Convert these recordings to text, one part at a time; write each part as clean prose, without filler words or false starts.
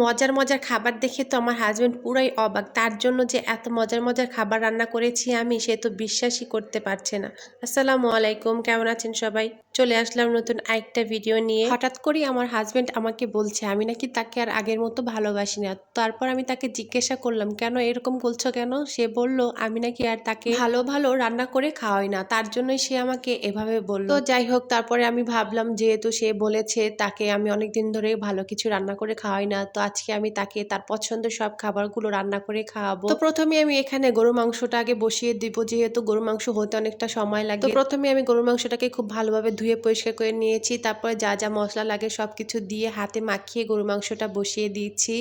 মজার মজার খাবার দেখে তো আমার হাজবেন্ড পুরাই অবাক। তার জন্য যে এত মজার মজার খাবার রান্না করেছি আমি, সে তো বিশ্বাসই করতে পারছে না। আসসালামু আলাইকুম, কেমন আছেন সবাই? চলে আসলাম নতুন আরেকটা ভিডিও নিয়ে। হঠাৎ করেই আমার হাজবেন্ড আমাকে বলছে আমি নাকি তাকে আর আগের মতো ভালোবাসি না। তারপর আমি তাকে জিজ্ঞাসা করলাম, কেন এরকম বলছো কেন? সে বলল আমি নাকি আর তাকে ভালো ভালো রান্না করে খাওয়াই না, তার জন্যই সে আমাকে এভাবে বলল। তো যাই হোক, তারপরে আমি ভাবলাম যেহেতু সে বলেছে তাকে আমি অনেকদিন ধরে ভালো কিছু রান্না করে খাওয়াই না, তো আজকে আমি তাকে তার পছন্দের সব খাবারগুলো রান্না করে খাওয়াবো। তো প্রথমে আমি এখানে গরুর মাংসটা আগে বসিয়ে দিব, যেহেতু গরুর মাংস হতে অনেকটা সময় লাগে। তো প্রথমে আমি গরুর মাংসটাকে খুব ভালোভাবে ধুয়ে পরিষ্কার করে নিয়েছি। তারপরে যা যা মশলা লাগে সবকিছু দিয়ে হাতে মাখিয়ে গরুর মাংসটা বসিয়ে দিয়েছি।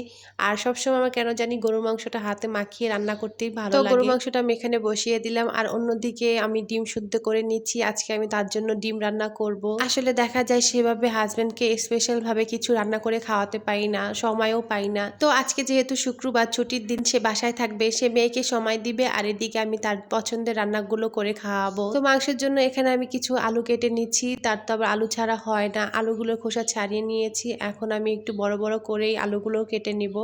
আর সবসময় আমার কেন জানি গরুর মাংসটা হাতে মাখিয়ে রান্না করতেই ভালো লাগে। তো গরুর মাংসটা আমি এখানে বসিয়ে দিলাম, আর অন্যদিকে আমি ডিম শুদ্ধ করে নিচ্ছি। আজকে আমি তার জন্য ডিম রান্না করব। আসলে দেখা যায় সেভাবে হাজবেন্ডকে স্পেশাল ভাবে কিছু রান্না করে খাওয়াতে পারি না, সময়ও পাই না। তো আজকে যেহেতু শুক্রবার ছুটির দিন, সে বাসায় থাকবে, সে মেয়েকে সময় দিবে, আর এদিকে আমি তার পছন্দের রান্নাগুলো করে খাওয়াবো। তো মাংসের জন্য এখানে আমি কিছু আলু কেটে নিচ্ছি, তার তো আবার আলু ছাড়া হয় না। আলুগুলোর খোসা ছাড়িয়ে নিয়েছি, এখন আমি একটু বড় বড় করেই আলুগুলো কেটে নিব।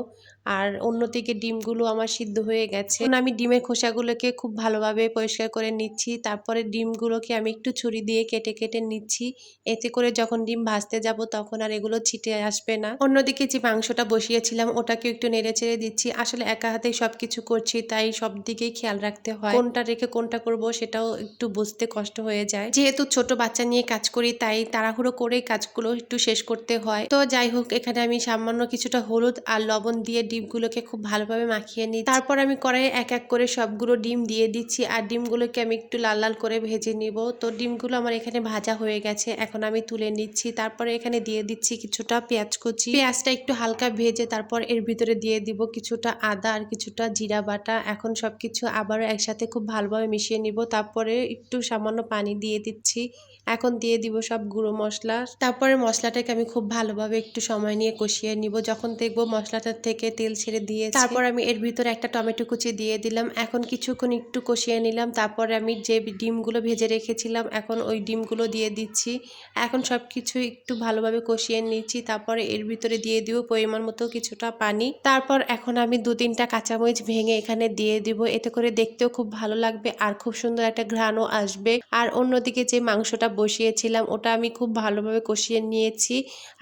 আর অন্যদিকে ডিমগুলো আমার সিদ্ধ হয়ে গেছে। এখন আমি ডিমের খোসাগুলোকে খুব ভালোভাবে পরিষ্কার করে নিচ্ছি। তারপরে ডিমগুলোকে আমি একটু ছুরি দিয়ে কেটে কেটে নিচ্ছি, এতে করে যখন ডিম ভাজতে যাব তখন আর এগুলো ছিটে আসবে না। অন্যদিকে যে মাংসটা বসিয়েছিলাম ওটাকে একটু নেড়ে চেড়ে দিচ্ছি। আসলে একা হাতেই সবকিছু করছি, তাই সব দিকেই খেয়াল রাখতে হয়, কোনটা রেখে কোনটা করব সেটাও একটু বুঝতে কষ্ট হয়ে যায়। যেহেতু ছোট বাচ্চা নিয়ে কাজ করি, তাই তাড়াহুড়ো করেই কাজগুলো একটু শেষ করতে হয়। তো যাই হোক, এখানে আমি সামান্য কিছুটা হলুদ আর লবণ দিয়ে ডিমগুলোকে খুব ভালোভাবে মাখিয়ে নিই। তারপর আমি কড়াইয়ে এক এক করে সবগুলো ডিম দিয়ে দিচ্ছি, আর ডিমগুলোকে আমি একটু লাল লাল করে ভেজে নিব। তো ডিমগুলো আমার এখানে ভাজা হয়ে গেছে, এখন আমি তুলে নিচ্ছি। তারপরে এখানে দিয়ে দিচ্ছি কিছুটা পেঁয়াজ কুচি। পেঁয়াজটা একটু হালকা ভেজে তারপর এর ভিতরে দিয়ে দিব কিছুটা আদা আর কিছুটা জিরা বাটা। এখন সবকিছু আবারও একসাথে খুব ভালোভাবে মিশিয়ে নিব। তারপরে একটু সামান্য পানি দিয়ে দিচ্ছি। এখন দিয়ে দিব সব গুঁড়ো মশলা। তারপরে মশলাটাকে আমি খুব ভালোভাবে একটু সময় নিয়ে কষিয়ে নিব। যখন দেখবো মশলাটা থেকে তেল ছেড়ে দিয়েছে, তারপর আমি এর ভিতরে একটা টমেটো কুচি দিয়ে দিলাম। এখন কিছুক্ষণ একটু কষিয়ে নিলাম। তারপরে আমি যে ডিমগুলো ভেজে রেখেছিলাম, এখন ওই ডিমগুলো দিয়ে দিচ্ছি। এখন সবকিছু একটু ভালোভাবে কষিয়ে নিচ্ছি। তারপরে এর ভিতরে দিয়ে দিব পরিমাণ মতো কিছুটা পানি। তারপর এখন আমি 2-3টা কাঁচামরিচ ভেঙে এখানে দিয়ে দিব, এতে করে দেখতেও খুব ভালো লাগবে আর খুব সুন্দর একটা ঘ্রাণও আসবে। আর অন্যদিকে যে মাংসটা বসিয়েছিলাম ওটা আমি খুব ভালোভাবে কষিয়ে নিয়েছি,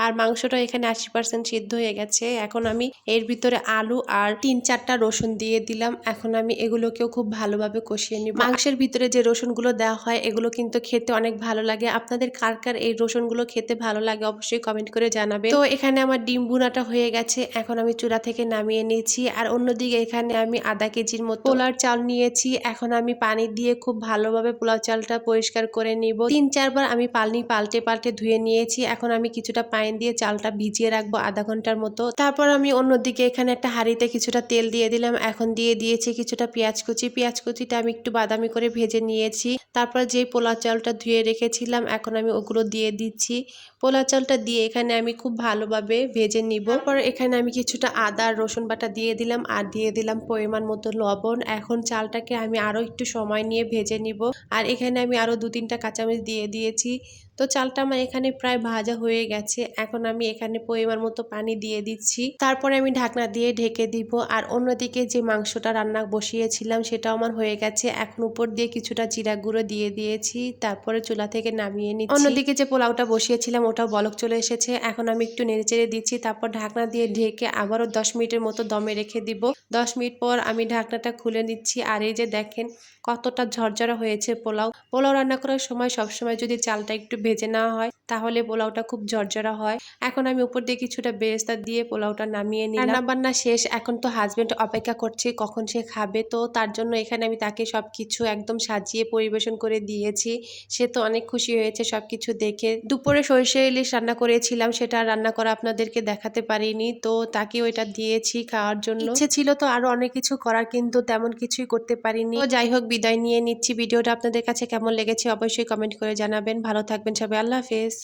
আর মাংসটা এখানে 80% সিদ্ধ হয়ে গেছে। এখন আমি এর ভিতরে আলু আর 3-4টা রসুন দিয়ে দিলাম। এখন আমি এগুলোকেও খুব ভালোভাবে কষিয়ে নিব। মাংসের ভিতরে যে রসুনগুলো দেওয়া হয় এগুলো কিন্তু খেতে অনেক ভালো লাগে। আপনাদের কার কার এই রসুনগুলো খেতে ভালো লাগে অবশ্যই কমেন্ট করে জানাবেন। তো এখানে আমার ডিম ভুনাটা হয়ে গেছে, এখন আমি চুলা থেকে নামিয়ে নিয়েছি। আর অন্যদিকে এখানে আমি আধা কেজির মতো পোলার চাল নিয়েছি। এখন আমি পানি দিয়ে খুব ভালোভাবে পোলাও চালটা পরিষ্কার করে নিব। 3-4 বার আমি পানি পাল্টে পাল্টে ধুয়ে নিয়েছি। এখন আমি কিছুটা পানি দিয়ে চালটা ভিজিয়ে রাখবো আধা ঘন্টার মতো। তারপর আমি অন্যদিকে এখানে একটা হাঁড়িতে কিছুটা তেল দিয়ে দিলাম। এখন দিয়ে দিয়েছি কিছুটা পেঁয়াজ কুচি। পেঁয়াজ কুচিটা আমি একটু বাদামি করে ভেজে নিয়েছি। তারপর যে পোলাও চালটা ধুয়ে রেখেছিলাম এখন আমি ওগুলো দিয়ে দিচ্ছি। পোলাও চালটা দিয়ে এখানে আমি খুব ভালোভাবে ভেজে নিব। তারপর এখানে আমি কিছুটা আদা রসুন বাটা দিয়ে দিলাম, আর দিয়ে দিলাম পরিমাণ মতো লবণ। এখন চালটাকে আমি আরো একটু সময় নিয়ে ভেজে নিব। আর এখানে আমি আরো 2-3টা কাঁচামরিচ দিয়ে দিয়েছি। তো চালটা আমার এখানে প্রায় ভাজা হয়ে গেছে। এখন আমি এখানে পরিমাণ মতো পানি দিয়ে দিচ্ছি। তারপরে আমি ঢাকনা দিয়ে ঢেকে দিব। আর অন্যদিকে যে মাংসটা রান্না বসিয়েছিলাম সেটাও আমার হয়ে গেছে। এখন উপর দিয়ে কিছুটা জিরা গুঁড়ো দিয়ে দিয়েছি, তারপরে চুলা থেকে নামিয়ে নিচ্ছি। অন্যদিকে যে পোলাওটা বসিয়েছিলাম ওটাও বলক চলে এসেছে। এখন আমি একটু নেড়েচেড়ে দিচ্ছি, তারপর ঢাকনা দিয়ে ঢেকে আবারও 10 মিনিটের মতো দমে রেখে দিব। 10 মিনিট পর আমি ঢাকনাটা খুলে নিচ্ছি। আর এই যে দেখেন কতটা ঝরঝরা হয়েছে পোলাও। পোলাও রান্না করার সময় সবসময় যদি চালটা একটু ভেজে নেওয়া হয় তাহলে পোলাওটা খুব ঝরঝরা হয়। এখন আমি উপর দিয়ে কিছুটা বেরেস্তা দিয়ে পোলাওটা নামিয়ে নিলাম। রান্না বান্না শেষ, এখন তো হাজবেন্ড অপেক্ষা করছে কখন সে খাবে। তো তার জন্য এখানে আমি তাকে সবকিছু একদম সাজিয়ে পরিবেশন করে দিয়েছি। সে তো অনেক খুশি হয়েছে সবকিছু দেখে। দুপুরে সরিষা ইলিশ রান্না করেছিলাম, সেটা রান্না করা আপনাদেরকে দেখাতে পারিনি, তো তাকে ওইটা দিয়েছি খাওয়ার জন্য। ইচ্ছে ছিল তো আরো অনেক কিছু করার, কিন্তু তেমন কিছুই করতে পারিনি। তো যাই হোক, বিদায় নিয়ে নিচ্ছি। ভিডিওটা আপনাদের কাছে কেমন লেগেছে অবশ্যই কমেন্ট করে জানাবেন। ভালো থাকবেন সবাই, আল্লাহ হাফেজ।